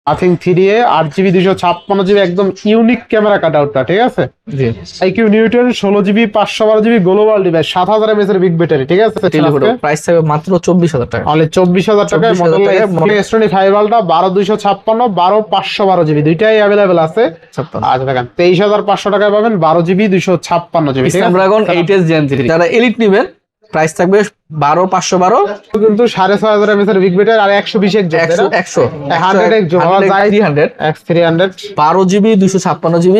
Nothing 3A 8GB 256GB একদম unique camera কাটআউটটা, ঠিক আছে? জি iQOO Newton 16GB 512GB global device 7000 mAh এর বিগ ব্যাটারি, ঠিক আছে? প্রাইস থাকবে মাত্র 24000 টাকা। অনলি 24000 টাকায় মডেল S25 আলট্রা 12556 12512GB দুইটাই अवेलेबल আছে। আচ্ছা দেখেন 23500 টাকায় পাবেন 12GB 256GB, ঠিক আছে? স্ন্যাপড্রাগন 8s Gen 3 যারা এলিট নেবেন প্রাইস থাকবে 12512 কিন্তু 6500 mAh এর বিগ ব্যাটারি আর 120 এক 100 এক জোড়া 300 X300 12GB 256GB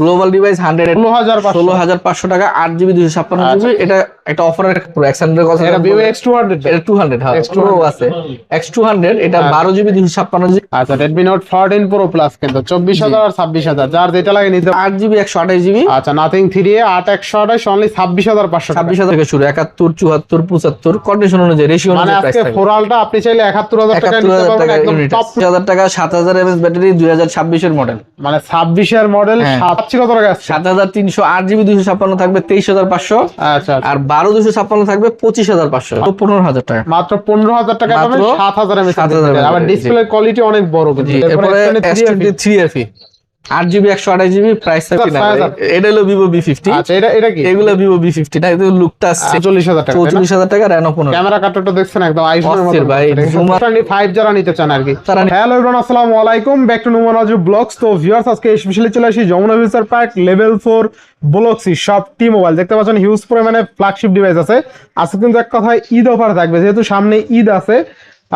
global device 16500 টাকা 8GB 256GB। এটা একটা অফারের X100 কথা, এটা Vivo X200 এটা 200 হ্যাঁ Pro আছে X200 এটা 12GB 256GB। আচ্ছা Redmi Note 14 Pro Plus কিন্তু 24000 আর 26000 যার যেটা লাগে নিতে 8GB 128GB। আচ্ছা Nothing 3A 8 128 অনলি 26500 টাকা, 26000 থেকে শুরু 71 74 75 কন্ডিশন অনুযায়ী রেশিও মানে অনুযায়ী প্রাইস আজকে থাকবে। ফোরালটা আপনি চাইলে 71000 টাকা নিতে পারবেন একদম টপ 7000 টাকা 7000 mAh ব্যাটারি 2026 এর মডেল, মানে 26 এর মডেল 7 কত টাকা আছে? 7300 8GB 256 থাকবে 23500। আচ্ছা আর 12 256 থাকবে 25500, 15000 টাকা মাত্র 15000 টাকা পাবেন 7000 mAh আবার ডিসপ্লে কোয়ালিটি অনেক বড় কিন্তু। এরপরে S23 FE 8GB 128GB price থাকবে না, এটা হলো Vivo V50। আচ্ছা এটা কি? এগুলো Vivo V50 না, এটা লুকটা আসছে 44000 টাকা, 44000 টাকা Reno 15। ক্যামেরা কাটটা দেখছেন একদম আইফোনের মতো ভাই, ভাই 5 যারা নিতে চান আর কি। হ্যালো एवरीवन আসসালামু আলাইকুম, ব্যাক টু নুমানাজু ব্লগস। তো ভিউয়ার্স আজকে স্পেশালি চলে আসি যমুনা ফিউচার পার্ক লেভেল 4 ব্লক্সি সব টি মোবাইল। দেখতে পাচ্ছেন হিউজ পরিমাণে ফ্ল্যাগশিপ ডিভাইস আছে। আজকে কিন্তু এক কথায় ঈদ অফার থাকবে, যেহেতু সামনে ঈদ আছে।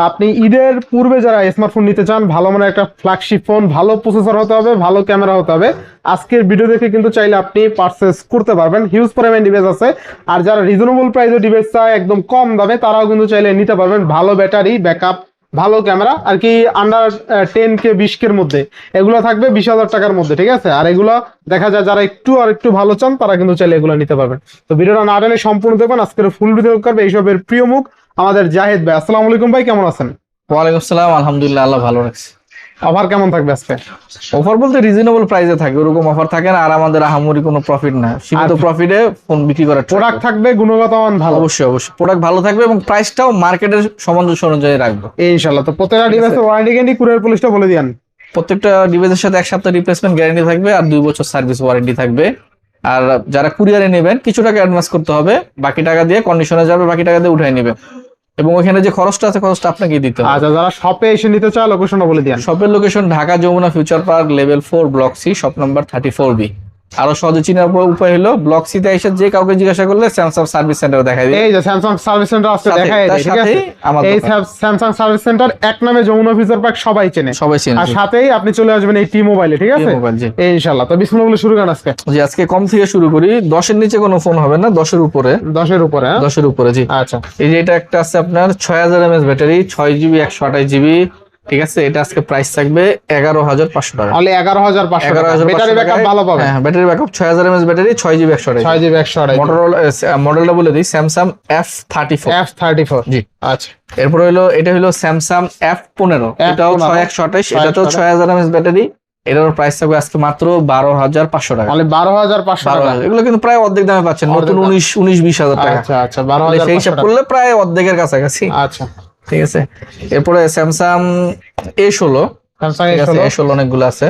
আপনি ঈদের পূর্বে যারা স্মার্টফোন নিতে চান, ভালো মানে একটা ফ্ল্যাগশিপ ফোন, ভালো প্রসেসর হতে হবে, ভালো ক্যামেরা হতে হবে, আজকের ভিডিও দেখে কিন্তু চাইলে আপনি পারচেজ করতে পারবেন। হিউজ পরিমাণ ডিভাইস আছে। আর যারা রিজনেবল প্রাইসে ডিভাইস চায় একদম কম দামে, তারাও কিন্তু চাইলে নিতে পারবেন। ভালো ব্যাটারি ব্যাকআপ, ভালো ক্যামেরা আর কি, আন্ডার 10K 20K এর মধ্যে এগুলো থাকবে 20000 টাকার মধ্যে, ঠিক আছে? আর এগুলো দেখা যায় যারা একটু ভালো চান তারা কিন্তু চাইলে এগুলো নিতে পারবেন। তো ভিডিওটা না টেনে সম্পূর্ণ দেখবেন। আজকের ফুল ভিডিও করবে এইসবের প্রিয় মুখ আমাদের জাহিদ ভাই। আসসালামু আলাইকুম ভাই, কেমন আছেন? ওয়ালাইকুম আসসালাম, আলহামদুলিল্লাহ, আল্লাহ ভালো রাখছে। অফার কেমন থাকবে আজকে? অফার বলতে রিজনেবল প্রাইসে থাকে, ওরকম অফার থাকে না। আর আমাদের আহামরি কোনো প্রফিট না, সীমিত প্রফিটে ফোন বিক্রি করার প্রোডাক্ট থাকবে, গুণগত মান ভালো। অবশ্যই প্রোডাক্ট ভালো থাকবে এবং প্রাইসটাও মার্কেটের সামঞ্জস্য অনুযায়ী রাখবো ইনশাআল্লাহ। তো প্রত্যেকটা ডিভাইসের ওয়ারেন্টি গ্যারান্টি কুরিয়ার পলিসটা বলে দিন। প্রত্যেকটা ডিভাইসের সাথে 1 সপ্তাহ রিপ্লেসমেন্ট গ্যারান্টি থাকবে আর 2 বছর সার্ভিস ওয়ারেন্টি থাকবে। আর যারা কুরিয়ারে নেবেন কিছু টাকা অ্যাডভান্স করতে হবে, বাকি টাকা দিয়ে কন্ডিশনে যাবে, বাকি টাকা দিয়ে উঠাই নেবে। এবং ওখানে যে খরচটা আছে খরচটা আপনাকে দিতে হবে। আচ্ছা, যারা শপে এসে নিতে চায় লোকেশনটা বলে দিন। শপের location Dhaka Jamuna future park level 4 block C, shop number 34B। আরো সহজে চিনার উপায় হলো ব্লক সিতে এসে যে কাউকে জিজ্ঞাসা করলে স্যামসাং সার্ভিস সেন্টার দেখাই দিই। এই যে স্যামসাং সার্ভিস সেন্টার আছে, দেখাই দেই, ঠিক আছে? এই স্যামসাং সার্ভিস সেন্টার এক নামে যমুনা ফিউচার পার্ক সবাই চেনে। আর সাথেই আপনি চলে আসবেন এই টি মোবাইলে, ঠিক আছে? ইনশাআল্লাহ। তো বিসমিল্লাহ বলে শুরু করেন আজকে। জি, আজকে কম থেকে শুরু করি। 10 এর নিচে কোনো ফোন হবে না, 10 এর উপরে। 10 এর উপরে? 10 এর উপরে, জি। আচ্ছা, এই যে এটা একটা আছে আপনার 6000 mAh ব্যাটারি, 6GB 128GB, ঠিক আছে? এটা আজকে প্রাইস থাকবে 11500 টাকা। অনলি 11500 টাকা। ব্যাটারি ব্যাকআপ ভালো পাবেন। হ্যাঁ, battery backup 6000 mAh battery, 6GB 128GB। 6GB 128GB। Motorola মডেলটা বলে দিই, স্যামসাং F34। জি, আচ্ছা। এরপর হলো এটা হলো স্যামসাং F15, এটাও 6128, এটাতেও 6000 mAh ব্যাটারি। এটার প্রাইস থাকবে আজকে মাত্র 12500 টাকা। অনলি 12500 টাকা। এগুলো কিন্তু প্রায় অর্ধেক দামে পাচ্ছেন, নতুন 19-20 টাকা। আচ্ছা আচ্ছা, 12500 সেই হিসাব করলে প্রায় অর্ধেকের কাছাকাছি। আচ্ছা, ঠিক আছে। এরপরে স্যামসাং A16, স্যামসাং A16 অনেকগুলো আছে।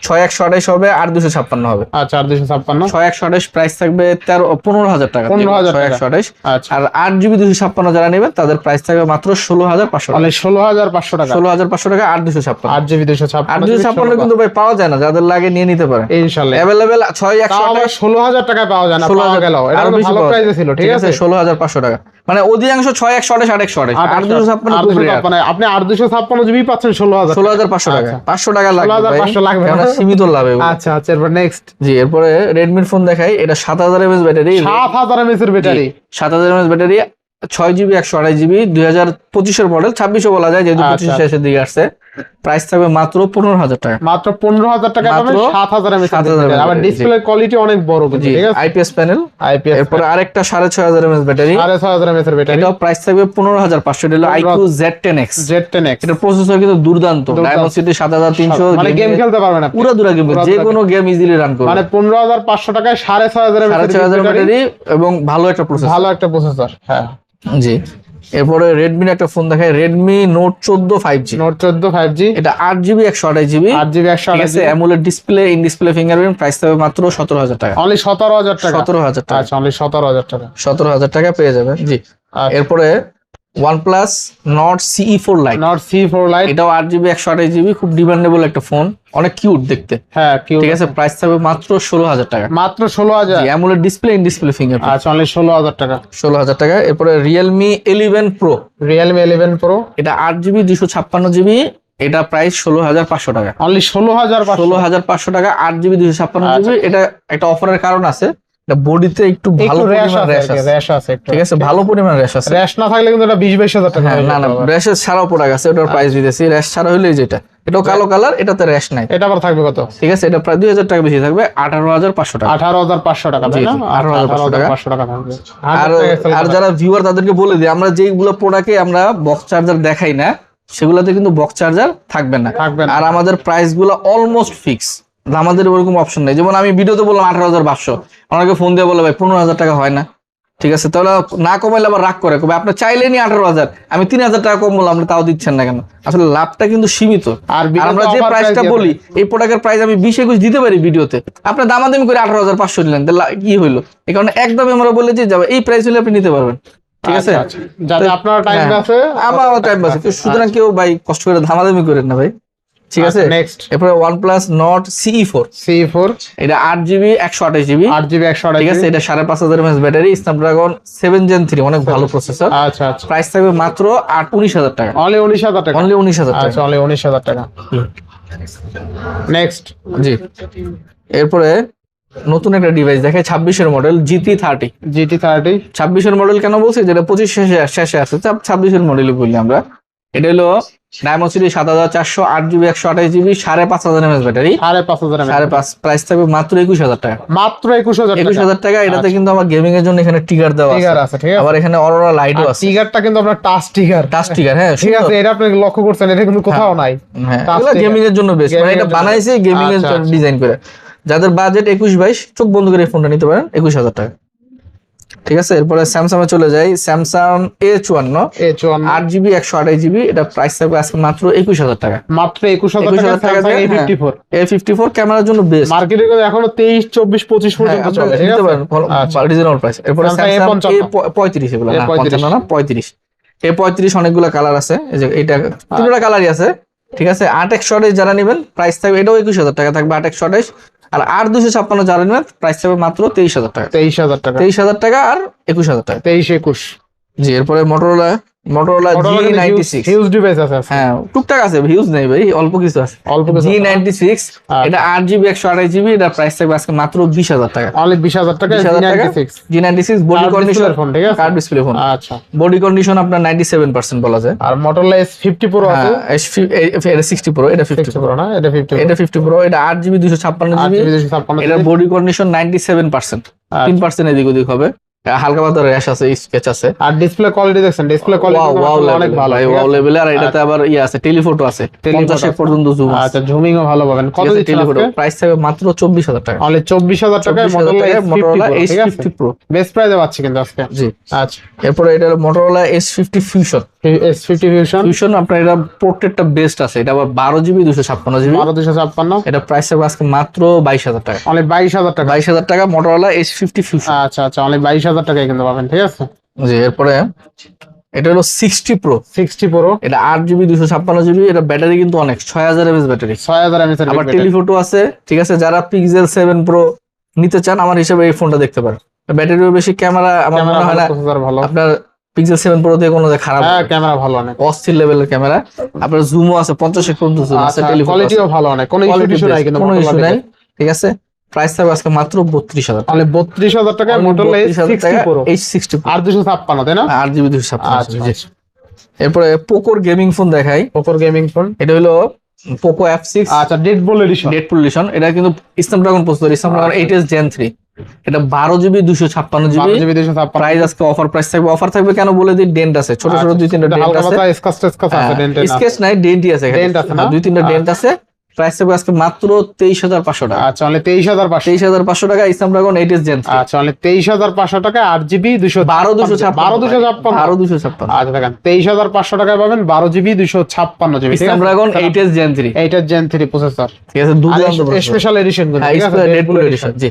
6128 হবে, 8256 হবে। আচ্ছা, 8256। 6128 প্রাইস থাকবে 15000 টাকা। 15000 টাকা। 6128। আচ্ছা। আর 8GB 256 যারা নেবেন তাদের প্রাইস থাকবে মাত্র 16500 টাকা। মানে 16500 টাকা। 16500 টাকা 8256। 8GB 256। 8256 কিন্তু ভাই পাওয়া যায় না, যাদের লাগে নিয়ে নিতে পারে ইনশাআল্লাহ। अवेलेबल 6128। 16000 টাকায় পাওয়া যায় না, পাওয়া গেল। এটা ভালো প্রাইসে ছিল, ঠিক আছে? 16500 টাকা। মানে অধিকাংশ 6128 8128 8256। আপনি 8256GB পাচ্ছেন 16500 টাকা। 500 টাকা লাগবে, 16500 লাগবে না, সীমিত লাভ। আচ্ছা আচ্ছা, এরপর নেক্সট। জি, এরপরে রেডমির ফোন দেখাই। এটা 7000 mAh ব্যাটারি, 7000 mAh এর battery, 7000 mAh battery, 6GB 128GB, 2025 এর মডেল, 26 বলা যায় যেহেতু 25 শেষের দিকে আসছে। প্রাইস থাকবে মাত্র 15000 টাকা। মাত্র 15000 টাকা পাবেন 7000 mAh। আবার ডিসপ্লে কোয়ালিটি অনেক বড়, ঠিক আছে? IPS panel. এরপর আরেকটা 6500 mAh ব্যাটারি, 6500 mAh এর ব্যাটারি, এটাও প্রাইস থাকবে 15500। এটা হলো iQOO Z10X। এটা প্রসেসর কিন্তু দুর্দান্ত, ডায়মন্ডসিটি 7300, মানে গেম খেলতে পারবে না, পুরো দুরা গেম, যে কোনো গেম ইজিলি রান করবে। মানে 15500 টাকায় 6500 mAh ব্যাটারি এবং ভালো একটা প্রসেসর। হ্যাঁ, জি। এরপরে রেডমির একটা ফোন দেখায়, Redmi note 14 5G। Note 14 5G, এটা 8GB 128GB, 8GB ঠিক আছে, 128GB, AMOLED display, in display fingerprint, price থাকবে মাত্র 17,000 টাকা। অনলি 17,000 টাকা। 17,000 টাকা, আচ্ছা, অনলি 17,000 টাকা। 17,000 টাকা পেয়ে যাবেন। জি। আচ্ছা। এরপরে OnePlus Nord CE4 Lite, not C4 Lite, এটাও 8GB 128GB, খুব ডিমান্ডেবল একটা ফোন, অনেক কিউট দেখতে, হ্যাঁ কিউ, ঠিক আছে, প্রাইস থাকবে মাত্র 16,000 টাকা। মাত্র 16,000। AMOLED display, in display fingerprint, আচ্ছা, অনলি 16,000 টাকা। 16,000 টাকা। এরপরে Realme 11 Pro, Realme 11 Pro, এটা 8GB 256GB, এটা প্রাইস 16,500 টাকা। অনলি 16,500। 16,500 টাকা, 8GB 256GB। এটা একটা অফারের কারণ আছে, এটা বডিতে একটু ভালো একটু র্যাশ পরিমাণ আছে, র্যাশ আছে, র্যাশ আছে একটু, ঠিক আছে, ভালো পরিমাণ র্যাশ আছে। র্যাশ না থাকলে কিন্তু এটা 20-22,000 টাকা হ্যাঁ, হয়ে না যেত না, আবার। র্যাশের ছাড়াও প্রোডাক্ট আছে, ওটার প্রাইস দিতেছি। র্যাশ ছাড়া হইলে যেটা, এটাও কালো কালার, এটাতে র্যাশ নাই, এটা আবার থাকবে কত? ঠিক আছে, এটা প্রায় 2,000 টাকা বেশি থাকবে, 18,500 টাকা। 18,500 টাকা, তাই জি, না? জি, 18,500 টাকা থাকবে। আর 100 টাকা আর যারা ভিউয়ার তাদেরকে বলে দিই, আমরা যেইগুলো প্রোডাক্টে আমরা বক্স চার্জার দেখাই না, সেগুলোতে কিন্তু বক্স চার্জার থাকবে না। থাকবে না। আর আমাদের প্রাইস গুলো অলমোস্ট ফিক্স, আমাদের ওরকম অপশন নেই। যেমন আমি ভিডিওতে বললাম 18,500, আমাকে ফোন দিয়ে বলে ভাই 15,000 টাকা হয় না, ঠিক আছে, তাহলে না কমাইলে আবার রাগ করে, কবে আপনি চাইলেনি 18,000, আমি 3,000 টাকা কম বললাম, আপনি তাও দিচ্ছেন না কেন? আসলে লাভটা কিন্তু সীমিত। আর আর আমরা যে প্রাইসটা বলি, এই প্রোডাক্টের প্রাইস আমি 20-21 দিতে পারি ভিডিওতে, আপনি দামাদামি করে 18,500 দিলেন, তাহলে কি হইলো? এই কারণে একদমই আমরা বলে যে যাবে এই প্রাইস হলে আপনি নিতে পারবেন, ঠিক আছে। যাতে আপনার টাইম হ্যাঁ, আছে, আমার টাইম আছে, সুতরাং কেউ ভাই কষ্ট করে দামাদামি করেন না ভাই, ঠিক আছে। নেক্সট এরপরে OnePlus Nord CE4, C4, এটা 8GB 128GB, 8GB ঠিক 128GB, আছে, এটা 5,500 mAh ব্যাটারি, স্ন্যাপড্রাগন 7 Gen 3, অনেক ভালো প্রসেসর। আচ্ছা আচ্ছা, প্রাইস থাকবে মাত্র 19,000 টাকা, অনলি 19,000 টাকা। অনলি 19,000 টাকা। আচ্ছা, অনলি 19,000 টাকা। নেক্সট জি। এরপরে নতুন একটা ডিভাইস দেখে, 26-এর মডেল GT30। GT30, 26-এর মডেল কেন বলছি, যেটা 25 শেষে আছে, 26-এর মডেলই বললি আমরা। এটা হলো diamond 7400, 8GB 128GB, 5,500 mAh battery, 5,500 mAh, 5.5, price থাকবে মাত্র 21,000 টাকা। মাত্র 21,000 টাকা। 21,000 টাকা। এটাতে কিন্তু আমার গেমিং এর জন্য এখানে ট্রিগার দেওয়া ট্রিগার আছে, আছে, ঠিক আছে, আবার এখানে অরোরা লাইটও আছে। ট্রিগারটা কিন্তু আপনার টাচ ট্রিগার, টাচ ট্রিগার, হ্যাঁ ঠিক আছে, সুন্দর। এটা আপনি লক্ষ্য করছেন, এটা কিন্তু কোথাও নাই। হ্যাঁ, touch এগুলো trigger। গেমিং এর জন্য বেস্ট, মানে Gaming এটা এর জন্য বানাইছে গেমিং এর আচ্ছা, আচ্ছা। ডিজাইন করে। যাদের বাজেট 21-22, চোখ বন্ধ করে এই ফোনটা নিতে পারেন 21,000 টাকা, ঠিক আছে। এরপরে স্যামসাং এ চলে যাই, Samsung A54, A54, 8GB 128GB, এটা প্রাইস থাকবে আজকে মাত্র 21,000 টাকা। মাত্র 21,000 টাকা। 21,000 টাকা Samsung দিয়ে, হ্যাঁ। A54 A54 ক্যামেরার জন্য বেস্ট, মার্কেটে কিন্তু এখনো 23, 24, 25 পর্যন্ত চলে, ঠিক আছে। আচ্ছা, রিজনেবল প্রাইস। এরপরে Samsung স্যামসাং A55, A35, এগুলো না, A35 55 না, 35। A35 অনেকগুলো কালার আছে, এই যে এটা তিনটা কালারই আছে, ঠিক আছে। 8x28 যারা নেবেন প্রাইস থাকবে, এটাও 21,000 টাকা থাকবে 8x28। আর 8256 যারা নেবেন প্রাইস থাকবে মাত্র 23,000 টাকা। 23,000 টাকা, 23,000 টাকা আর 21,000 টাকা। 23-21। জি। এরপরে মোটরোলা G96, হিউজ ডিভাইস আছে আজকে। হ্যাঁ টুকটাক আছে, ভিউজ নেই ভাই, অল্প কিছু আছে। অল্প কিছু আছে। G96, এটা 8GB 128GB, এটা প্রাইস থাকবে আজকে মাত্র 20,000 টাকা। অনলি 20,000 টাকা। 20,000 টাকা। G96 G96 body Curved condition display phone, ঠিক আছে। কার্ড ডিসপ্লে ফোন, আচ্ছা। বডি কন্ডিশন আপনার 97% বলা যায়। আর Motorola S50 Pro আছে, এটা 60 Pro, এটা 50 60 Pro, Pro না, এটা 50 Pro, এটা 50 Pro, এটা 8GB 256GB, 8GB 256 এটা বডি কন্ডিশন 97%, 3% এদিক ওদিক হবে, হালকা পাতলা র্যাশ আছে, স্কেচ আছে। আর ডিসপ্লে কোয়ালিটি দেখছেন, ডিসপ্লে কোয়ালিটি অনেক ভালো, ওয়াও লেভেল। আর এটাতে আবার ইয়ে আছে, টেলিফটো আছে, 50 পর্যন্ত জুম আছে। আচ্ছা, জুমিংও ভালো পাবেন। কত দিচ্ছেন টেলিফটো আজকে? প্রাইস থাকবে মাত্র 24,000 টাকা। অনলি 24,000 টাকায় Motorola Motorola S50 Pro, S50 Pro, best প্রাইসে পাচ্ছি কিন্তু আজকে। জি। আচ্ছা, এরপরে এটা Motorola S50 Fusion। S50 Fusion, আপনার এটা পোর্ট্রেটটা বেস্ট আছে, এটা আবার 12GB 256GB, 12,256, এটা প্রাইস থাকবে আজকে মাত্র 22,000 টাকা। অনলি 22,000 টাকা। 22,000 টাকা Motorola S50 Fusion। আচ্ছা আচ্ছা, অনলি 22,000 টাকায় কিন্তু পাবেন, ঠিক আছে। জি। এরপরে এটা হলো 60 Pro, 60 Pro, এটা 8GB 256GB, এটা ব্যাটারি কিন্তু অনেক, 6000 mAh ব্যাটারি, 6000 mAh এর আবার ব্যাটারি। টেলিফটো আছে, ঠিক আছে। যারা Pixel 7 Pro নিতে চান, আমার হিসেবে এই ফোনটা দেখতে পারেন। ব্যাটারিও বেশি, ক্যামেরা আমার মনে হয় না প্রসেসর ভালো। আপনার Pixel 7 Pro দিয়ে কোনো খারাপ, হ্যাঁ ক্যামেরা ভালো অনেক, অস্থির লেভেলের ক্যামেরা। আপনার জুমও আছে, 50 পর্যন্ত জুম আছে, টেলিফটো কোয়ালিটিও ভালো অনেক, কোনো ইস্যু নাই কিন্তু কোনো ইস্যু Motorola নাই, থেকে। ঠিক আছে। প্রাইস থাকবে আজকে মাত্র 32,000 টাকা। অনলি 32,000 টাকায় Motorola S60 Pro, H60 Pro, আর 256, তাই না? 8GB 256GB। আচ্ছা, এরপরে পোকোর গেমিং ফোন দেখাই, Poco গেমিং ফোন। এটা হলো পোকো F6 আচ্ছা, ডেডবল এডিশন, ডেডপুল এডিশন। এটা কিন্তু Snapdragon processor, Snapdragon 8s Gen 3, এটা 12GB 256GB, 12GB 256, প্রাইস আজকে অফার প্রাইস থাকবে। অফার থাকবে কেন বলে দিই, ডেন্ট আছে, ছোট ছোট 2-3টা ডেন্ট হালকা আছে, পাতলা স্কাচ আছে, ডেন্ট আছে। স্কেচ নাই, ডেন্টই আছে, Dent আছে না? হ্যাঁ, 2-3টা ডেন্ট আছে, প্রাইস থাকবে আজকে মাত্র 23,500 টাকা। আচ্ছা অনলি 23,500। 23,500 টাকা স্ন্যাপড্রাগন 8s Gen 3। আচ্ছা অনলি 23,500 টাকা 8GB 12,256 12,256। আচ্ছা দেখেন 23,500 টাকায় পাবেন 12GB 256GB Snapdragon 8s Gen 3। 8 Gen 3 processor, ঠিক আছে, দুর্দান্ত স্পেশাল এডিশন গুলো, ঠিক আছে রেড এডিশন। জি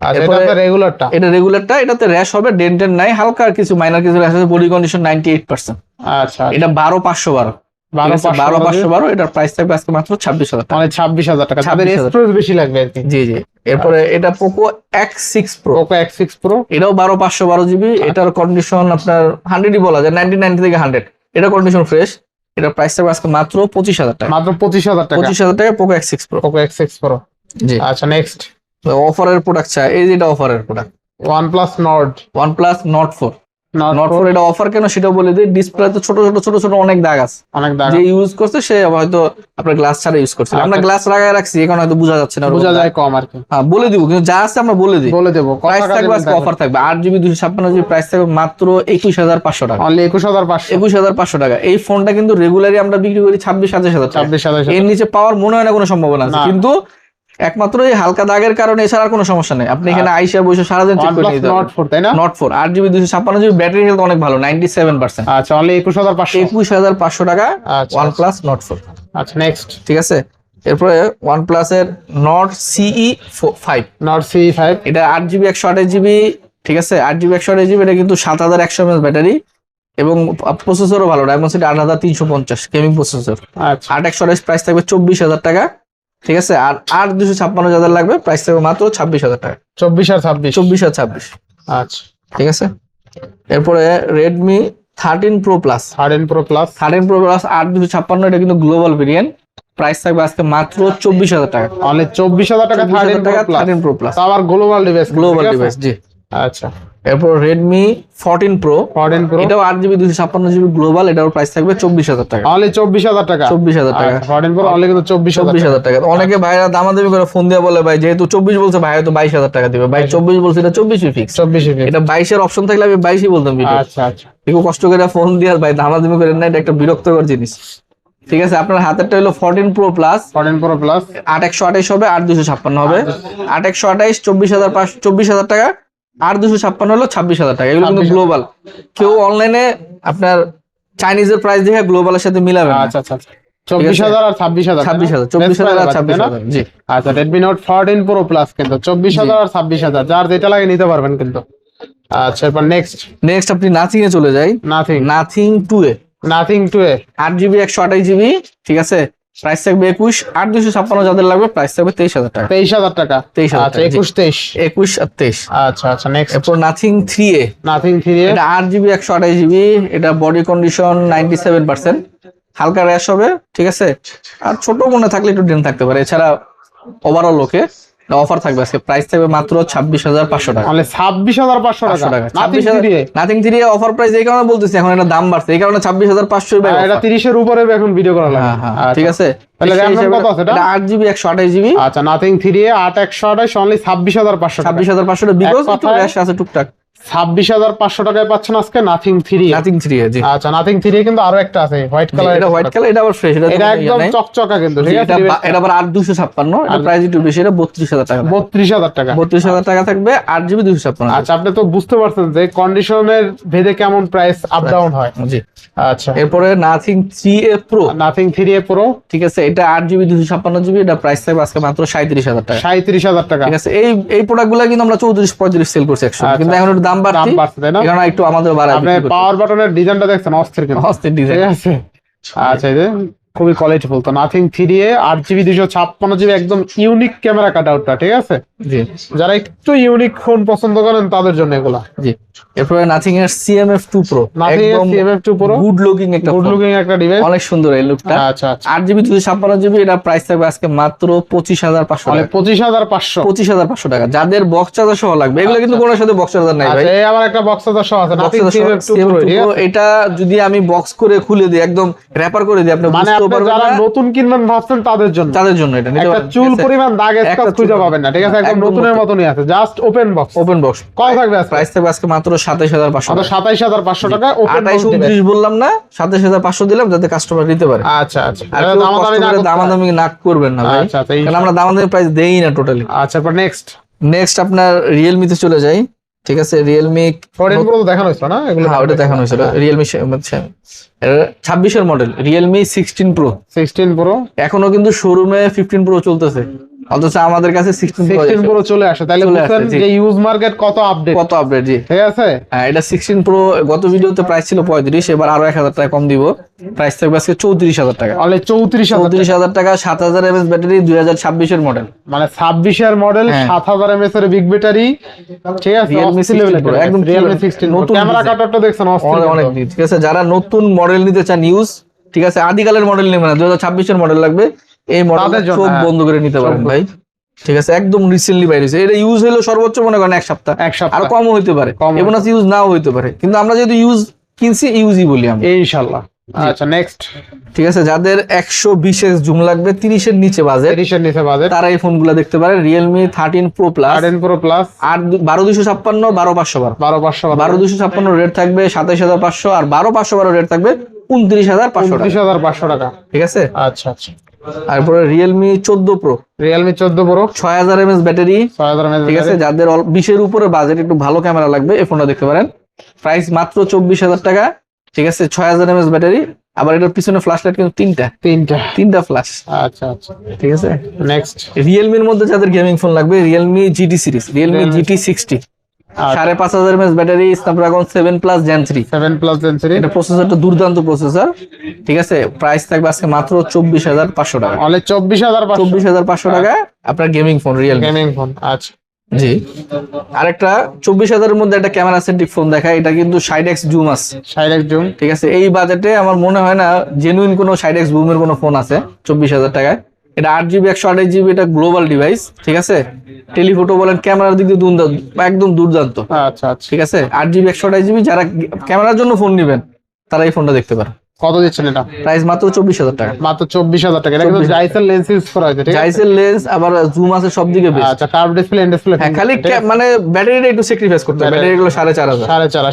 আচ্ছা এটা আপনার রেগুলারটা, এটা রেগুলারটা, এটাতে র্যাশ হবে, ডেন্টের নাই, হালকা আর কিছু মাইনর কিছু র্যাশ আছে, বডি কন্ডিশন 98%। আচ্ছা এটা 12,512। 12,512, এটার প্রাইস থাকবে আজকে মাত্র 26,000 টাকা। মানে 26,000 টাকা, যাদের 26,000 স্টোরেজ বেশি লাগবে আর কি। জি জি। এরপরে এটা Poco X6 Pro। Poco X6 Pro এটাও 12,512 GB। এটার কন্ডিশন আপনার 100ই বলা যায়, 99 থেকে 100। এটা কন্ডিশন ফ্রেশ। এটার প্রাইস থাকবে আজকে মাত্র 25,000 টাকা। মাত্র 25,000 টাকা। 25,000 টাকা Poco X6 Pro। Poco X6 Pro। জি। আচ্ছা নেক্সট অফারের প্রোডাক্ট চাই, এই যে এটা অফারের product, OnePlus Nord। OnePlus Nord 4। Nord Nord 4 এটা অফার কেন সেটা বলে দিই। ডিসপ্লেতে ছোট ছোট অনেক দাগ আছে, অনেক দাগ যে ইউজ করছে সে হয়তো আপনার গ্লাস ছাড়া ইউজ করছে। আমরা গ্লাস লাগায় রাখছি, এখন হয়তো বোঝা যাচ্ছে না, বোঝা যায় কম আর কি। হ্যাঁ বলে দিব, কিন্তু যা আছে আমরা বলে দিই। বলে দেব প্রাইস থাকবে আজকে অফার থাকবে 8GB 256GB, প্রাইস থাকবে মাত্র 21,500 টাকা। অনলি 21,500। 21,500 টাকা। এই ফোনটা কিন্তু রেগুলারই আমরা বিক্রি করি 26,000 টাকা। 26,000। এর নিচে পাওয়ার মনে হয় না কোনো সম্ভাবনা আছে, কিন্তু একমাত্র এই হালকা দাগের কারণে, এছাড়া আর কোনো সমস্যা নেই। আপনি এখানে আইসা বসে সারাদিন চেক করে নিতে Nord 4 তাই না? Nord 4 8GB 256GB, battery health অনেক ভালো, 97%। আচ্ছা অনলি 21,500। 21,500 টাকা আচ্ছা OnePlus Nord 4। আচ্ছা নেক্সট ঠিক আছে। এরপরে OnePlus এর Nord CE 5। Nord CE 5। এটা 8GB 128GB। ঠিক আছে, 8GB 128GB। এটা কিন্তু 7100 mAh ব্যাটারি এবং প্রসেসরও ভালো, Dimensity 8350 গেমিং প্রসেসর। আচ্ছা 8/128 প্রাইস থাকবে 24,000 টাকা। ঠিক আছে, আর 256 যাদের লাগবে প্রাইস থাকবে মাত্র 26,000 টাকা। 24 আর 26। 24 আর 26। আচ্ছা ঠিক আছে। এরপরে Redmi 13 Pro Plus। 13 Pro Plus। 13 Pro Plus 8/256, এটা কিন্তু গ্লোবাল ভেরিয়েন্ট। প্রাইস থাকবে আজকে মাত্র 24,000 টাকা। অনলি 24,000 টাকা 13 Pro Plus। 13 Pro Plus আবার গ্লোবাল ডিভাইস। Global device. জি। আচ্ছা এরপর Redmi 14 Pro। 14 Pro এটাও 8GB 256GB গ্লোবাল, এটার প্রাইস থাকবে 24,000 টাকা। অনলি 24,000 টাকা। 24,000 টাকা। 14 Pro অনলি কিন্তু 24,000 টাকা। অনেকে ভাইরা দামাদামি করে ফোন দিয়ে বলে ভাই যেহেতু 24 বলছে ভাই হয়তো 22,000 টাকা দিবে। ভাই 24 বলছে, এটা 24ই ফিক্স। 24 এটা 22 এর অপশন থাকলে আমি 22ই বলতাম ভিডিও। আচ্ছা আচ্ছা একটু কষ্ট করে ফোন দিয়ে ভাই দামাদামি করেন না, এটা একটা বিরক্তকর জিনিস। ঠিক আছে, আপনার হাতেরটা হলো 14 Pro Plus। 14 Pro Plus 8/128 হবে, 8/256 হবে। 8/128 24,000 টাকা, 8/256 হলো 26,000 টাকা। এগুলো কিন্তু গ্লোবাল, কেউ অনলাইনে আপনার চাইনিজের প্রাইস দেখে গ্লোবালের সাথে মিলাবে না। আচ্ছা আচ্ছা 24,000 আর 26,000। 24,000 আর 26,000। জি। আচ্ছা Redmi Note 14 Pro Plus কিন্তু 24,000 আর 26,000, যার যেটা লাগে নিতে পারবেন কিন্তু। আচ্ছা এরপর নেক্সট আপনি নাথিং এ চলে যাই। Nothing 2A। 8GB 128GB। ঠিক আছে, প্রাইস থাকবে 21। 8/256 যাদের লাগবে প্রাইস থাকবে 23,000 টাকা। 23,000 টাকা। 23,000 আচ্ছা 21 21 আর 23। আচ্ছা আচ্ছা নেক্সট এরপর নাথিং 3A। এটা 8GB 128GB। এটা বডি কন্ডিশন 97%, হালকা র্যাশ হবে। ঠিক আছে, আর ছোট মনে থাকলে একটু ডেন থাকতে পারে, এছাড়া ওভারঅল ওকে। অফার থাকবে আজকে, প্রাইস থাকবে মাত্র 26,500 টাকা। অনলি 26,500 টাকা। নাথিং 3 অফার প্রাইস এই কারণে বলতেছি, এখন এটা দাম বাড়ছে এই কারণে 26,500 ভাই। এটা 30 এর উপরে এখন ভিডিও করা লাগে। হ্যাঁ ঠিক আছে। তাহলে RAM কত আছে এটা? 8GB 128GB। আচ্ছা নাথিং 3A 8/128 অনলি 26,500 টাকা। 26,500 বিকজ একটু র্যাশ আছে টুকটাক। 26,500 টাকায় পাচ্ছেন আজকে নাথিং 3A। জি। আচ্ছা নাথিং 3A কিন্তু আরো একটা আছে হোয়াইট কালার। এটা হোয়াইট কালার, এটা আবার ফ্রেশ, এটা একদম চকচকা কিন্তু। ঠিক আছে, এটা আবার 8/256, এটা প্রাইস একটু বেশি, এটা 32,000 টাকা। 32,000 টাকা। 32,000 টাকা থাকবে 8GB 256। আচ্ছা আপনি তো বুঝতে পারছেন যে কন্ডিশনের ভেদে কেমন প্রাইস আপ ডাউন হয়। জি। আচ্ছা এরপরে nothing 3A Pro। Nothing 3A Pro। ঠিক আছে, এটা 8GB 256GB, এটা প্রাইস থাকবে আজকে মাত্র 37,000 টাকা। 37,000 টাকা। ঠিক আছে, এই প্রোডাক্টগুলো কিন্তু আমরা 34-35 সেল করছি একসময়, কিন্তু এখন একটু দাম বাড়ছে তাই না, এখন একটু আমাদের বাড়ায়। আপনি পাওয়ার বাটনের ডিজাইনটা দেখছেন, অস্থির কিন্তু, অস্থির ডিজাইন। ঠিক আছে। আচ্ছা এই যে খুবই কোয়ালিটিফুল তো নাথিং 3A 8GB 256GB, একদম ইউনিক ক্যামেরা কাটআউটটা। ঠিক আছে, জি, যারা একটু ইউনিক ফোন পছন্দ করেন তাদের জন্য এগুলা। জি। এরপরে নাথিং এর CMF2 Pro। একদম CMF2 Pro গুড লুকিং একটা ডিভাইস, অনেক সুন্দর এই লুকটা। আচ্ছা আচ্ছা 8GB 256GB, এটা প্রাইস থাকবে আজকে মাত্র 25,500 টাকা। 25,500 টাকা। যাদের বক্স চার্জার সহ লাগবে, এগুলো কিন্তু কোনোর সাথে বক্স চার্জার নাই ভাই। আচ্ছা এই আবার একটা বক্স চার্জার সহ আছে নাথিং CMF2 Pro। এটা যদি আমি বক্স করে খুলে দিই, একদম র‍্যাপার করে দিই, আপনি মানে বুঝতেও পারবেন যারা না। নতুন কিনবেন ভাবছেন তাদের জন্য এটা নিতে একটা পারেন, চুল ঠিক আছে? পরিমাণ দাগ একটা স্ক্র্যাচ চুল খুঁজে পাবেন না, ঠিক আছে? একদম একদম নতুনের নতুন। মতনই আছে, just open box. Open box কত থাকবে আজকে? প্রাইস থাকবে আজকে মাত্র 27,500 মাত্র 27,500 টাকা ওপেন 28 বক্স দিবেন। 29 বললাম না, 27,500 দিলাম যাতে কাস্টমার নিতে পারে। আচ্ছা আচ্ছা, আর এটা কেউ দামাদামি কষ্ট না করে করতে হয়। দামাদামি না করবেন না ভাই, আচ্ছা আচ্ছা, কারণ আমরা দামাদামি প্রাইস দেই না টোটালি। আচ্ছা, এরপর নেক্সট নেক্সট আপনার রিয়েলমি তে চলে যাই, ঠিক আছে? রিয়েলমি 14 প্রো তো দেখানো হয়েছিল না এগুলো? হ্যাঁ ওটা দেখানো হয়েছিল, রিয়েলমি 26 এর মডেল রিয়েলমি 16 প্রো। 16 প্রো এখনো কিন্তু শোরুমে 15 প্রো চলতেছে, অথচ আমাদের কাছে 16 প্রো চলে আসে, তাহলে চলে বুঝছেন আসে, জি। যে ইউজ মার্কেট কত আপডেট, কত আপডেট, জি। ঠিক আছে? হ্যাঁ, এটা 16 প্রো গত ভিডিওতে প্রাইস ছিল 35, এবার আরো 1,000 টাকা কম দিব, প্রাইস থাকবে আজকে 34,000 টাকা। অনলি 34,000, 34,000 টাকা, 7,000 mAh ব্যাটারি, 2026 এর মডেল। মানে 26 এর মডেল, হ্যাঁ। 7000 mAh এর বিগ ব্যাটারি, ঠিক আছে? Realme 16 Pro, একদম Realme clear, 16 নতুন ক্যামেরা design। কাটআপটা দেখছেন অনেক অনেক অস্থির। ঠিক আছে, যারা নতুন মডেল নিতে চান ইউজ, ঠিক আছে, আদিকালের মডেল নেবেন না, 2026 এর মডেল লাগবে, এই মডেল তাদের জন্য, চোখ হ্যাঁ। বন্ধ করে নিতে পারেন ভাই, ঠিক আছে? একদম রিসেন্টলি বাইরে হয়েছে, এটা ইউজ হলো সর্বোচ্চ মনে করেন এক সপ্তাহ, এক সপ্তাহ। আর কমও হইতে পারে, কম এবং ইউজ নাও হইতে পারে, কিন্তু আমরা যেহেতু ইউজ কিনছি ইউজই বলি আমরা, ইনশাআল্লাহ। আচ্ছা নেক্সট, ঠিক আছে? যাদের 120 জুম লাগবে, 30 এর নিচে বাজেট, 30 এর নিচে বাজেট, তারা এই ফোনগুলো দেখতে পারে। Realme 13 pro plus 13 pro plus, আর 12256, 12512, 12500, 12256 রেট থাকবে 27,500, আর 12512 রেট থাকবে 29,500 টাকা, 29,500 টাকা। ঠিক আছে? আচ্ছা আচ্ছা, তারপরে Realme 14 pro, Realme 14 pro 6000 mAh battery, 6000 mAh, ঠিক আছে? যাদের 20 এর উপরে বাজেট, একটু ভালো ক্যামেরা লাগবে, এই ফোনটা দেখতে পারেন। প্রাইস মাত্র 24,000 টাকা, ঠিক আছে? 6000 mAh ব্যাটারি, আবার এটার পিছনে ফ্ল্যাশ লাইট কিন্তু তিনটা ফ্ল্যাশ, আচ্ছা আচ্ছা, ঠিক আছে? নেক্সট রিয়েলমির মধ্যে যাদের গেমিং ফোন লাগবে, Realme GT series, Realme GT 60, 5,500 mAh battery, Snapdragon 7 plus Gen 3, 7 plus Gen 3, এটা প্রসেসরটা দুর্দান্ত প্রসেসর, ঠিক আছে? প্রাইস থাকবে আজকে মাত্র 24,500 টাকা, অনলি 24,500 24,500 টাকা আপনার gaming phone Realme, gaming phone. আচ্ছা, জি। আরেকটা 24,000 এর মধ্যে একটা ক্যামেরা সেন্ট্রিক ফোন দেখায়, এটা কিন্তু 60x জুম আছে, 60 জুম, ঠিক আছে? এই বাজেটে আমার মনে হয় না জেনুইন কোনো 60x জুমের কোনো ফোন আছে 24,000 টাকায়। এটা 8GB 128GB, এটা গ্লোবাল ডিভাইস, ঠিক আছে? টেলিফটো বলেন, ক্যামেরার দিক দিয়ে একদম দুর্দান্ত, আচ্ছা আচ্ছা। ঠিক আছে? 8GB 128GB, যারা ক্যামেরার জন্য ফোন নেবেন তারা এই ফোনটা দেখতে পারে। কত দিচ্ছেন এটা? প্রাইস মাত্র 24,000 টাকা, মাত্র 24,000 টাকা। এটা কিন্তু 24,000 জাইসের লেন্স ইউজ করা হয়েছে, ঠিক আছে? জাইসের লেন্স, আবার জুম আছে সব দিকে বেস্ট। আচ্ছা, কার্ভ ডিসপ্লে, এন্ড ডিসপ্লে, হ্যাঁ, খালি মানে ব্যাটারিটা একটু স্যাক্রিফাইস করতে হবে, ব্যাটারি গুলো 4,500,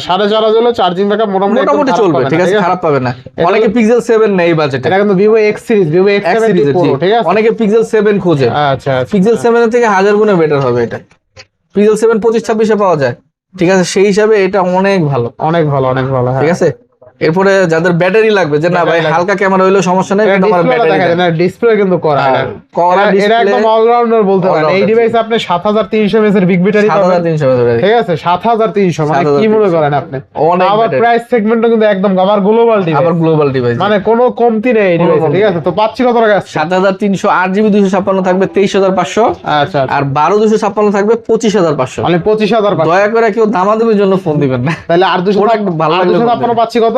4,500 হলো চার্জিং ব্যাকআপ মোটামুটি চলবে, ঠিক আছে? খারাপ পাবে না। অনেকে পিক্সেল 7 নেই এই বাজেটে, এটা কিন্তু Vivo X series, Vivo X7 Pro, ঠিক আছে? অনেকে পিক্সেল 7 খোঁজে, আচ্ছা আচ্ছা, পিক্সেল 7 এর থেকে 1000 গুণে বেটার হবে এটা। পিক্সেল 7 25-26 পাওয়া যায়, ঠিক আছে? সেই হিসাবে এটা অনেক ভালো, অনেক ভালো, অনেক ভালো, হ্যাঁ। ঠিক আছে? এরপরে যাদের ব্যাটারি লাগবে, যে না ভাই হালকা ক্যামেরা হইলেও সমস্যা নেই, কিন্তু আমার ব্যাটারি ডিসপ্লে কিন্তু করা, করা এটা একদম অলরাউন্ডার বলতে পারেন। এই ডিভাইসে আপনি 7300 mAh এর বিগ ব্যাটারি পাবেন, 7300 ব্যাটারি, ঠিক আছে? 7300, মানে কি মনে করেন আপনি? অনেক আবার battery। প্রাইস সেগমেন্টও কিন্তু একদম আবার গ্লোবাল ডিভাইস, আবার গ্লোবাল ডিভাইস, মানে কোনো কমতি নেই এই ডিভাইসে, ঠিক আছে? তো পাচ্ছি কত টাকা? 7300, 8GB 256 থাকবে 23,500, আচ্ছা, আর 12/256 থাকবে 25,500। মানে 25,000। দয়া করে কেউ দামাদামির জন্য ফোন দিবেন না, তাহলে আর 200 Product ভালো লাগলে 256 পাচ্ছি কত?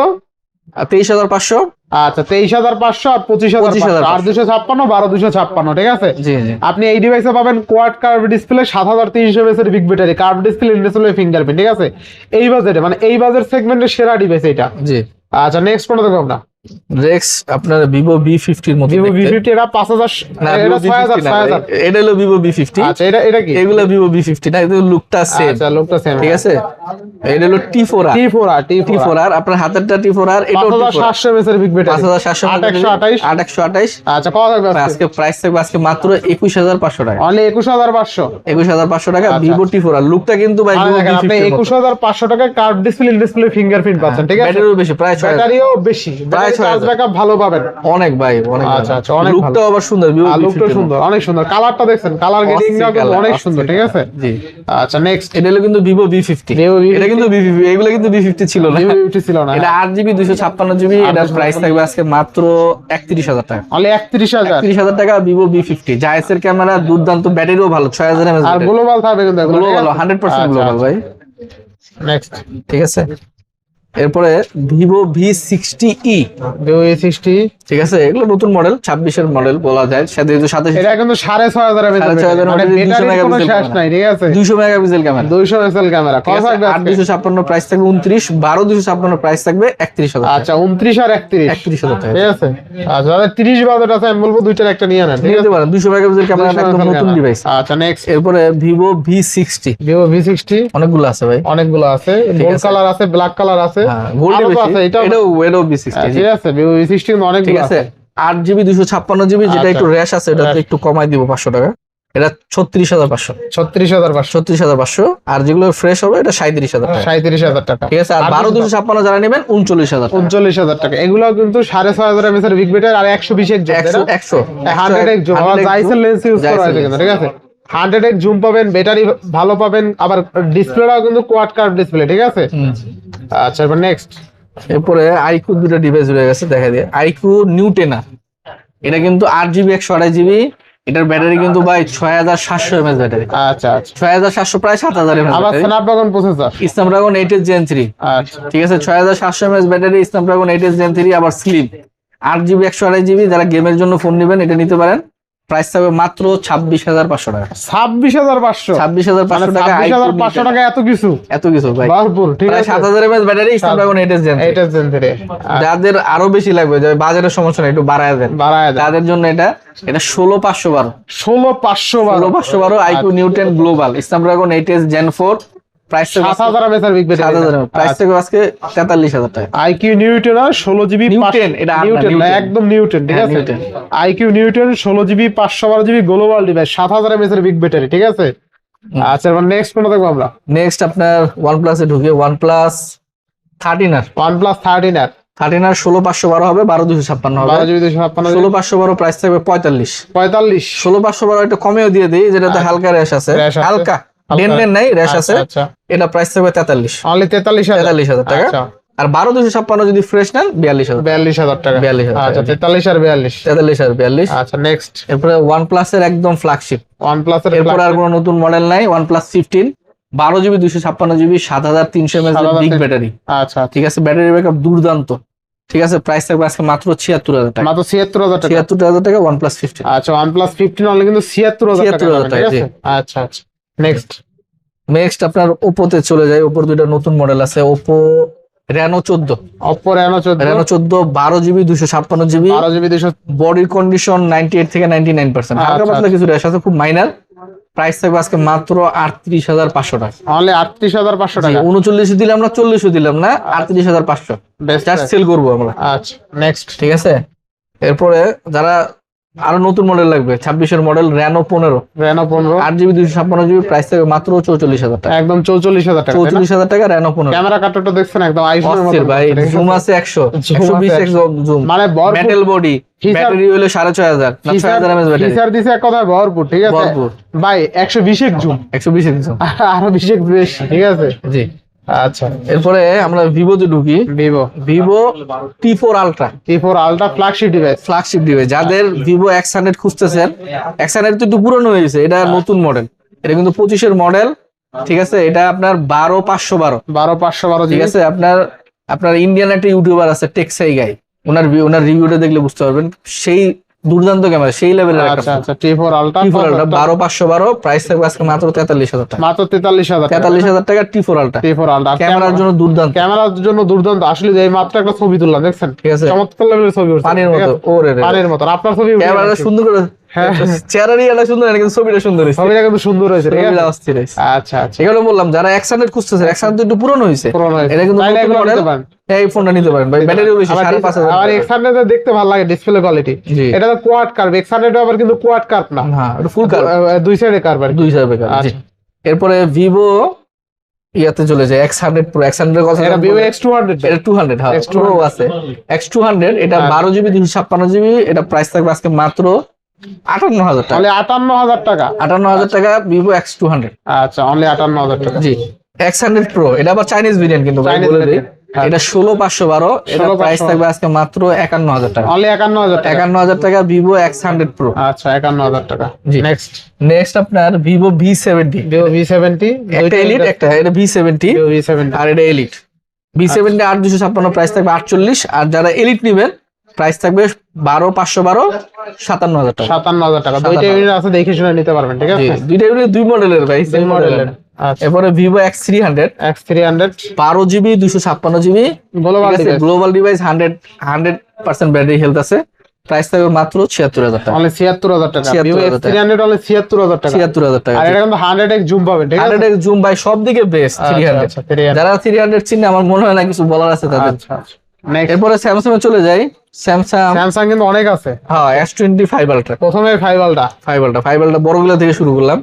আর 23,500, আচ্ছা, 23,500 আর 25,500 আর 256, 12,256, ঠিক আছে? জি জি, আপনি এই ডিভাইসে পাবেন কোয়াড কার্ভ ডিসপ্লে, 7300 mAh এর big battery, curve display, display fingerprint, ঠিক আছে? এই বাজেটে, মানে এই বাজেট সেগমেন্টের সেরা ডিভাইস এটা। জি। আচ্ছা, নেক্সট কোনটা দেখব আমরা? রেক্স আপনার ভিভো V50 এর মতো Vivo দেখতে। V50, এটা 5000, না, এটা Vivo V50 না, 6000। এটা হলো ভিভো V50। আচ্ছা, এটা কি? এগুলা ভিভো V50 না, এটা লুকটা সেম, আচ্ছা, লোকটা সেম, ঠিক আছে? এটা হলো T4R, T4R, আপনার হাতেরটা T4R, এটাও T4R, 5700 mAh এর বিগ ব্যাটারি, 5700, 828। আচ্ছা, কত থাকবে আজকে? আজকে প্রাইস থাকবে আজকে মাত্র 21,500 টাকা, অনলি 21,500। 21,500 টাকা, আচ্ছা। Vivo T4R। লুকটা কিন্তু ভাই মানে ভিভো দেখেন, আপনি V50 এর মতো। 21,500 টাকা কার্ভ ডিসপ্লে, ডিসপ্লে ফিঙ্গারপ্রিন্ট পাচ্ছেন, ঠিক আছে? ব্যাটারিও বেশি, প্রায় 6000, ব্যাটারিও বেশি, প্রায় চার্জ 6000। ব্যাকআপ ভালো পাবেন। অনেক ভাই, অনেক আচ্ছা, আচ্ছা, অনেক লুকটাও ভালো। আবার সুন্দর, ভিভো আর লুকটা সুন্দর, অনেক সুন্দর। কালারটা দেখছেন, কালার গ্রেডিংটা কিন্তু অনেক সুন্দর, ঠিক আছে? জি। আচ্ছা, নেক্সট এটা হলো কিন্তু ভিভো V50, Vivo V50 এটা কিন্তু V50, এগুলো কিন্তু V50 ছিল না, Vivo V50 ছিল না, এটা 8GB 256GB, এটার প্রাইস থাকবে আজকে মাত্র 31,000 টাকা, অনলি 31,000। 31,000 টাকা, ভিভো V50। জাইসের ক্যামেরা দুর্দান্ত, ব্যাটারিও ভালো, 6000 mAh আর গ্লোবাল থাকবে কিন্তু এগুলো, ঠিক গ্লোবাল, আছে? 100% আচ্ছা, গ্লোবাল ভাই, নেক্সট, ঠিক আছে? এরপরে ভিভো V60e, ভিভো V60, ঠিক আছে, এগুলো নতুন মডেল, 26-এর মডেল বলা যায়, সাথে 27 এটা কিন্তু 6,500 6,500 মানে ব্যাটারির কোনো শেষ নাই, ঠিক আছে, 200 মেগাপিক্সেল ক্যামেরা, 200 মেগাপিক্সেল ক্যামেরা। কত থাকবে? 8,256 প্রাইস থাকবে 29, 12,256 প্রাইস থাকবে 31,000। আচ্ছা 29 আর 31, 31,000 টাকা, ঠিক আছে। আচ্ছা যাদের 30 বাজেট আছে আমি বলবো দুইটার একটা নিয়ে নেন, ঠিক নিতে আছে, পারেন। 200 মেগাপিক্সেল ক্যামেরা, একদম নতুন ডিভাইস। আচ্ছা নেক্সট, এরপরে ভিভো V60, ভিভো V60 অনেকগুলো আছে ভাই, অনেকগুলো আছে, গোল্ড কালার আছে, ব্ল্যাক কালার আছে, গোল্ড আরো তো বেশি, আছে, এটাও V60, ঠিক আছে। ভিভো V60 কিন্তু ঠিক অনেকগুলো আছে। আছে। 8GB 256GB, যেটা একটু র্যাশ আছে, এটা তো একটু কমাই দিব 500 টাকা, এটা 36,500, 36,500, 36,500। আর যেগুলো ফ্রেশ হবে এটা 37,000 টাকা, 37,000 টাকা, ঠিক আছে। আর 12,256 যারা নেবেন 39,000 টাকা, 39,000 টাকা। এগুলো কিন্তু 6,500 mAh এর বিগ ব্যাটারি আর 120 এক জুম, 100 জুম, আবার জাইসের লেন্স ইউজ করা হয়েছে কিন্তু, ঠিক আছে। 100x জুম পাবেন, ব্যাটারি ভালো পাবেন, আবার ডিসপ্লেটাও কিন্তু কোয়াড কার্ভ ডিসপ্লে, ঠিক আছে। আচ্ছা এবার নেক্সট, এরপরে আইকিউ দুটো ডিভাইস রয়ে গেছে, দেখা দিয়ে আইকিউ নিউ 10, এটা কিন্তু 8GB 128GB, এটার ব্যাটারি কিন্তু ভাই 6,700 mAh ব্যাটারি। আচ্ছা আচ্ছা, 6,700 প্রায় 7,000 mAh আবার battery, Snapdragon processor, Snapdragon 8s Gen 3, আচ্ছা ঠিক আছে। 6,700 mAh battery, Snapdragon 8s Gen 3, আবার স্লিম, 8GB 128GB। যারা গেমের জন্য ফোন নেবেন এটা নিতে পারেন, প্রাইস থাকবে মাত্র 26,500 টাকা, 26,500, 26,500 টাকা, 26,500 টাকা, এত কিছু ভাই, ভরপুর, ঠিক প্রায় আছে। 7,000 mAh battery, Snapdragon 8s Gen 3। 8s Gen 3, যাদের আরো বেশি লাগবে, যে বাজারের সমস্যা নেই, একটু বাড়ায় দেন, বাড়ায় দেন, তাদের জন্য এটা 16,512, 16,512 iQOO Neo 10 global, Snapdragon 8s Gen 4, price 7,000 mAh big battery, 7,000, price থেকে আজকে 43,000 টাকা। আইকিউ নিউটন আর 16GB নিউটন, এটা নিউটন না, একদম নিউটন, ঠিক হ্যাঁ, আছে। Neo ten. IQOO Newton 16GB 512GB global device, 7,000 mAh এর বিগ ব্যাটারি, ঠিক আছে। আচ্ছা এবার নেক্সট কোনটা দেখবো আমরা? নেক্সট আপনার OnePlus এ ঢুকে OnePlus 13R, OnePlus 13R 16,512 হবে, 12,256 হবে, 12GB 256, 16,512 প্রাইস থাকবে 45, 45, 16,512 একটু কমেও দিয়ে দিই, যেটাতে হালকা র্যাশ আছে, র্যাশ আছে, হালকা ডেন নাই, র্যাশ আছে, আচ্ছা এটা প্রাইস থাকবে 43, অনলি 43,000 টাকা। আচ্ছা আর 12,256 যদি ফ্রেশ নেন 42,000, 42,000 টাকা, 42,000 আচ্ছা 43 আর 42, 43 আচ্ছা নেক্সট এরপরে OnePlus এর একদম ফ্ল্যাগশিপ, OnePlus এর এরপর আর কোনো নতুন মডেল নাই, OnePlus 15, 12GB 256GB, 7,300 mAh big battery, আচ্ছা ঠিক আছে। ব্যাটারি ব্যাকআপ দুর্দান্ত, ঠিক আছে। প্রাইস থাকবে আজকে মাত্র 76,000 টাকা, মাত্র 76,000 টাকা, 76,000 টাকা OnePlus 15। আচ্ছা OnePlus 15 অনলি কিন্তু 76,000 টাকা, 76,000 ঠিক আছে। জি। আচ্ছা আচ্ছা নেক্সট, নেক্সট আপনার ওপোতে চলে যায়, ওপোর দুইটা নতুন মডেল আছে, Oppo Reno 14, Oppo Reno 14, 12GB 256GB, 12GB 200, বডির কন্ডিশন 98 থেকে 99%, হালকা আচ্ছা, পাতলা কিছু র্যাশ আছে, খুব মাইনার। প্রাইস থাকবে আজকে মাত্র 38,500 টাকা, অনলি 38,500 টাকা, 39 দিলাম না, 40 দিলাম না, 38,500 বেস্ট জাস্ট সেল করবো আমরা। আচ্ছা নেক্সট, ঠিক আছে। এরপরে যারা আরো নতুন মডেল লাগবে, 26-এর model Reno 15, Reno 15, 8GB 256GB, price থাকবে মাত্র 44,000 টাকা, একদম 44,000 টাকা, 44,000 টাকা Reno 15। ক্যামেরা কাটটা দেখছেন একদম আইফোনের মতো, অস্থির ভাই, জুম আছে 100, Zoom 120x জুম, মানে মেটাল বডি, Feature- ব্যাটারি হলো 6,500 না 6,000 mAh ব্যাটারি, ফিচার দিছে এক কথায় ভরপুর, ঠিক আছে ভরপুর। ভাই, 120 জুম, 120x জুম, আরো 20 বেশি, ঠিক আছে। জি। আচ্ছা এরপরে আমরা ভিভোতে ঢুকি, Vivo T4 ultra, T4 ultra flagship device, flagship device. যাদের ভিভো X100 খুঁজতেছেন, X100 তো একটু পুরনো হয়ে গেছে, এটা নতুন মডেল, এটা কিন্তু 25-এর মডেল, ঠিক আছে। এটা আপনার 12,512, 12,512, ঠিক আছে। আপনার ইন্ডিয়ান একটা ইউটিউবার আছে টেকসাই গাই, ওনার রিভিউটা দেখলে বুঝতে পারবেন, সেই দুর্দান্ত ক্যামেরা, সেই লেভেলের একটা আচ্ছা আচ্ছা T4 আলট্রা, 12,512, প্রাইস থাকবে আজকে মাত্র 43,000 টাকা, মাত্র 43,000 টাকা, 43,000 টাকা T4 আলট্রা, T4 আলট্রা ক্যামেরার জন্য দুর্দান্ত, ক্যামেরার জন্য দুর্দান্ত। আসলে এই মাত্র একটা ছবি তুললাম, দেখছেন ঠিক আছে, চমৎকার লেভেলের ছবি উঠছে, পানির ঠিক মতো, আছে? ওরে রে, পানির মতো। আপনার ছবি উঠে ক্যামেরাটা গেছে। সুন্দর করে, হ্যাঁ। চেহারারই এটা সুন্দর না, কিন্তু ছবিটা সুন্দর হয়েছে, ছবিটা কিন্তু সুন্দর হয়েছে, ঠিক আছে? ছবিটা অস্থির হয়েছে। আচ্ছা আচ্ছা, এগুলো বললাম, যারা X100 খুঁজতেছে, X100 তো একটু পুরনো হয়েছে, পুরনো হয়েছে। এটা কিন্তু চাইলে নতুন এগুলো মডেল, নিতে পারেন। এই ফোনটা নিতে পারেন ভাই, ব্যাটারিও বেশি, 5,500 আর এক্সান্ডার দেখতে ভালো লাগে, ডিসপ্লে কোয়ালিটি, জি। এটা তো কোয়াড কার্ভ, এক্সান্ডার আবার কিন্তু কোয়াড কার্ভ না, হ্যাঁ, এটা ফুল কার, দুই সাইডে কার্ভ আর কি। 2,000 টাকা। জি। এরপরে ভিভো ইয়াতে চলে যায় X100 Pro, X100 এর কথা এটা ভিভো X200, এটা 200, হ্যাঁ X200 Pro আছে, X200, এটা 12GB 256GB, এটা প্রাইস থাকবে আজকে মাত্র 58,000 টাকা, তাহলে 58,000 টাকা, 58,000 টাকা ভিভো X200। আচ্ছা অনলি 58,000 টাকা, জি। X100 Pro, এটা আবার চাইনিজ ভেরিয়েন্ট, কিন্তু ভাই Chinese বলে দেই, variant, হ্যাঁ। এটা 16,512, এটা 16,512 প্রাইস থাকবে আজকে মাত্র 51,000 টাকা, অনলি 51,000 টাকা, 51,000 টাকা ভিভো X100 Pro। আচ্ছা 51,000 টাকা। জি। নেক্সট নেক্সট আপনার ভিভো V70, ভিভো V70, একটা এলিট, একটা এটা V70, ভিভো V70, আর এটা এলিট, B70 8256 প্রাইস থাকবে 48, আর যারা এলিট নেবেন প্রাইস থাকবে 12,512 57,000 টাকা। 57,000 টাকা। দুইটা ইউনিট আছে, দেখে শুনে নিতে পারবেন, ঠিক আছে? দুইটা ইউনিট দুই মডেলের ভাই, দুই মডেলের। আচ্ছা, এরপরে Vivo X300 X300 12GB 256GB global device, 100% battery health আছে। প্রাইস থাকবে মাত্র 76,000 টাকা। অনলি 76,000 টাকা। Vivo X300 অনলি 76,000 টাকা। 76,000 টাকা। আর এটা কিন্তু 100x জুম পাবেন, ঠিক আছে? 100x জুম ভাই সব দিকে বেস্ট। 300 আচ্ছা, 300 যারা 300 চিনে আমার মনে হয় না কিছু বলার আছে তাদের। আচ্ছা, নেক্সট এরপরে স্যামসাং এ চলে যাই। স্যামসাং কিন্তু অনেক আছে। হ্যাঁ, S25 Ultra। প্রথমে 5 আলট্রা বড়গুলো থেকে শুরু করলাম।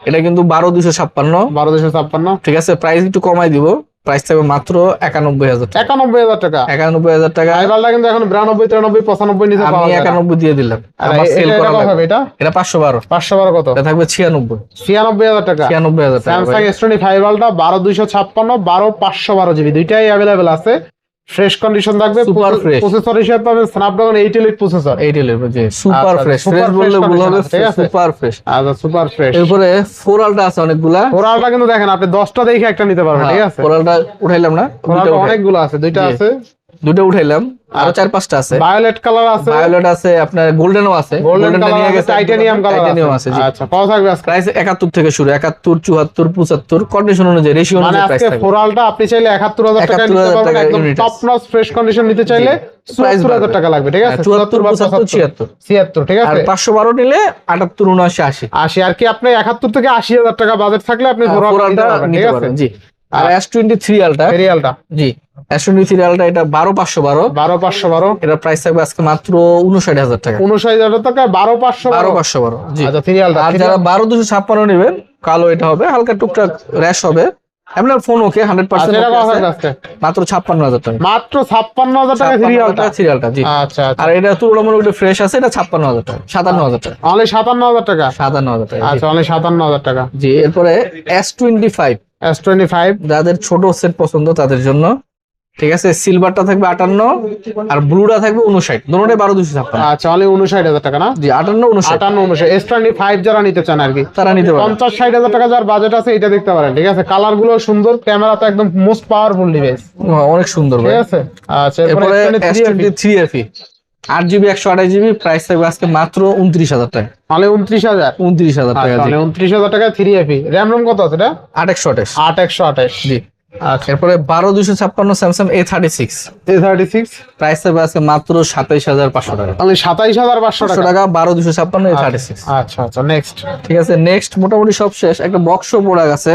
এটা কিন্তু 12,256, 12,256। ঠিক আছে। প্রাইস একটু কমাই দিব, প্রাইস থাকবে মাত্র 91,000 টাকা। 91,000 টাকা। 91,000 টাকা। 5 আলট্রা কিন্তু এখন 92, 93, 95 নিচে পাওয়া আমি যায় না। 91 দিয়ে দিলাম। আর আমার সেল এটা করা কত হবে? লাগবে। এটা 512। 512 কত? এটা থাকবে 96। 96,000 টাকা। 96,000 টাকা। স্যামসাং S25 আলট্রা 12,256, 12,512 জিবি, দুইটাই अवेलेबल আছে। ফ্রেশ কন্ডিশন থাকবে। Super fresh. প্রসেসর হিসেবে পাবেন স্ন্যাপড্রাগন 8 এলিট প্রসেসর। 8 এলিট জি, সুপার আচ্ছা, ফ্রেশ। super ফ্রেশ বললে fresh ভুল হবে, condition, ঠিক আছে? Super fresh. আচ্ছা, সুপার ফ্রেশ। এরপরে 4 আলট্রা আছে অনেকগুলা। 4 আলট্রা কিন্তু দেখেন আপনি 10টা দেখে একটা নিতে পারবেন, ঠিক আছে? 4 আলট্রা উঠাইলাম না, 4 আলট্রা অনেকগুলো আছে, দুইটা জি। আছে। দুটো উঠাইলাম, আরো 4-5টা আছে। ভায়োলেট কালার আছে, ভায়োলেট আছে, আপনার গোল্ডেনও আছে। গোল্ডেন গোল্ডেনটা কালার নিয়ে আছে, গেছে, টাইটানিয়াম কালার টাইটানিয়াম আছে জি। আচ্ছা, কত থাকবে আজকে? প্রাইস 71 থেকে শুরু, 71, 74, 75 কন্ডিশন অনুযায়ী, রেশিও মানে অনুযায়ী প্রাইস আজকে থাকবে। 4 আলট্রা আপনি চাইলে 71,000 টাকা নিতে 71,000 পারবেন, টাকা একদম unit টপ আছে। নচ ফ্রেশ কন্ডিশন নিতে চাইলে প্রাইস 74,000 টাকা লাগবে, ঠিক আছে? 74, 75, 76। 76, ঠিক আর আছে? 512 নিলে 78, 79, 80। 80। আর কি আপনি 71 থেকে 80,000 টাকা বাজেট থাকলে আপনি 4 4 আলট্রা আলট্রা নিতে নিতে পারবেন, পারবেন ঠিক জি। আছে? আর S23 আলট্রা ভেরিয়ালটা জি, S23 আলট্রা এটা 12,512। 12,512। এটা প্রাইস থাকবে আজকে মাত্র 59,000 টাকা। 59,000 টাকা। 12,512। 12,512 জি। আচ্ছা, ভেরিয়ালটা। আর যারা 12,256 নেবেন, কালো এটা হবে, হালকা টুকটাক র্যাশ হবে। আপনার ফোন ওকে 100% আচ্ছা, এটা ওকে কত আছে। থাকবে আজকে? মাত্র 56,000 টাকা। মাত্র 56,000 টাকা ভেরিয়ালটা। 3 আলট্রা জি। আচ্ছা, আচ্ছা। আর এটা তুলনামূলক একটু ফ্রেশ আছে, এটা 56,000 টাকা, 57,000 টাকা, অনলি 57,000 টাকা। 57,000 টাকা জি। আচ্ছা, অনলি 57,000 টাকা। জি। এরপরে S25, S25 যাদের ছোট সেট পছন্দ তাদের জন্য, ঠিক আছে। সিলভারটা থাকবে 58 আর ব্লুটা থাকবে 59, দুটোটাই 12,256। আচ্ছা, অনলি 59,000 টাকা না? জি, 58, 59 58, 59। S25 যারা নিতে চান আর কি, তারা নিতে পারবে। 50-60,000 টাকা যার বাজেট আছে এটা দেখতে পারেন, ঠিক আছে? কালার গুলো সুন্দর, ক্যামেরা তো একদম মোস্ট পাওয়ারফুল ডিভাইস, অনেক সুন্দর ভাই। ঠিক আছে? আচ্ছা, এরপরে এরপরে S23 FE 8GB 128GB price থাকবে আজকে মাত্র 29,000 টাকা। অনলি 29,000। 29,000 টাকা আচ্ছা, জি। অনলি 29,000 টাকা 3FE। RAM ROM কত আছে এটা? 8/128 8/128। জি। আচ্ছা, এরপরে 12,256 স্যামসাং A36 A36 প্রাইস থাকবে আজকে মাত্র 27,500 টাকা। অনলি 27,500 500 টাকা। টাকা 12,256 A36। আচ্ছা, আচ্ছা, নেক্সট। ঠিক আছে, নেক্সট মোটামুটি সব শেষ। একটা বক্স প্রোডাক্ট আছে,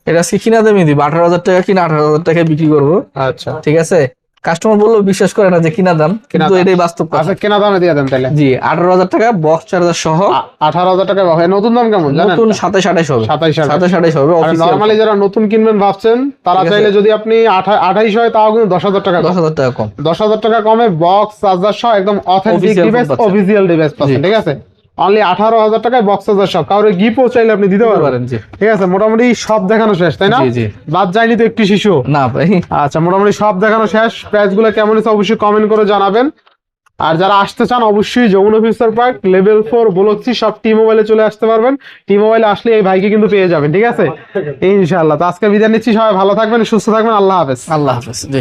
এটা আজকে কিনা দামই দিব 18,000 টাকা, কিনা 18,000 টাকায় বিক্রি করবো, আচ্ছা, ঠিক আছে। কাস্টমার বললেও বিশ্বাস করে না যে কিনা দাম, কিন্তু দাম। এটাই বাস্তব কথা। আচ্ছা, কেনা দামে দিয়ে দেন তাহলে। জি, 18,000 টাকা বক্স চার্জার সহ। 18,000 টাকা। ভাই নতুন দাম কেমন জানেন? নতুন 27-28 হবে। 27 27-28 হবে আর অফিসিয়াল। নরমালি যারা নতুন কিনবেন ভাবছেন তারা ঠিক আছে। চাইলে যদি আপনি 28 হয় তাও কিন্তু 10,000 টাকা 10,000 টাকা কম। 10,000 টাকা কমে বক্স চার্জার সহ একদম অথেন্টিক Official ডিভাইস, phone পাচ্ছেন। অফিসিয়াল ডিভাইস পাচ্ছেন, জি। ঠিক আছে? অনলি 18,000 টাকায় বক্স চার্জার সহ। কাউরে গিফটও চাইলে আপনি দিতে পারবেন, পারেন জি। ঠিক আছে? মোটামুটি সব দেখানো শেষ, তাই না? জি, জি। বাদ যায়নি তো একটি শিশু? না ভাই। আচ্ছা, মোটামুটি সব দেখানো শেষ। প্রাইস গুলো কেমন হচ্ছে অবশ্যই কমেন্ট করে জানাবেন। আর যারা আসতে চান অবশ্যই যমুনা ফিউচার পার্ক লেভেল 4 বলছি সব টি মোবাইলে চলে আসতে পারবেন। টি মোবাইলে আসলে এই ভাইকে কিন্তু পেয়ে যাবেন, ঠিক আছে? ইনশাআল্লাহ। তো আজকে বিদায় নিচ্ছি, সবাই ভালো থাকবেন, সুস্থ থাকবেন, আল্লাহ হাফেজ। আল্লাহ হাফেজ জি।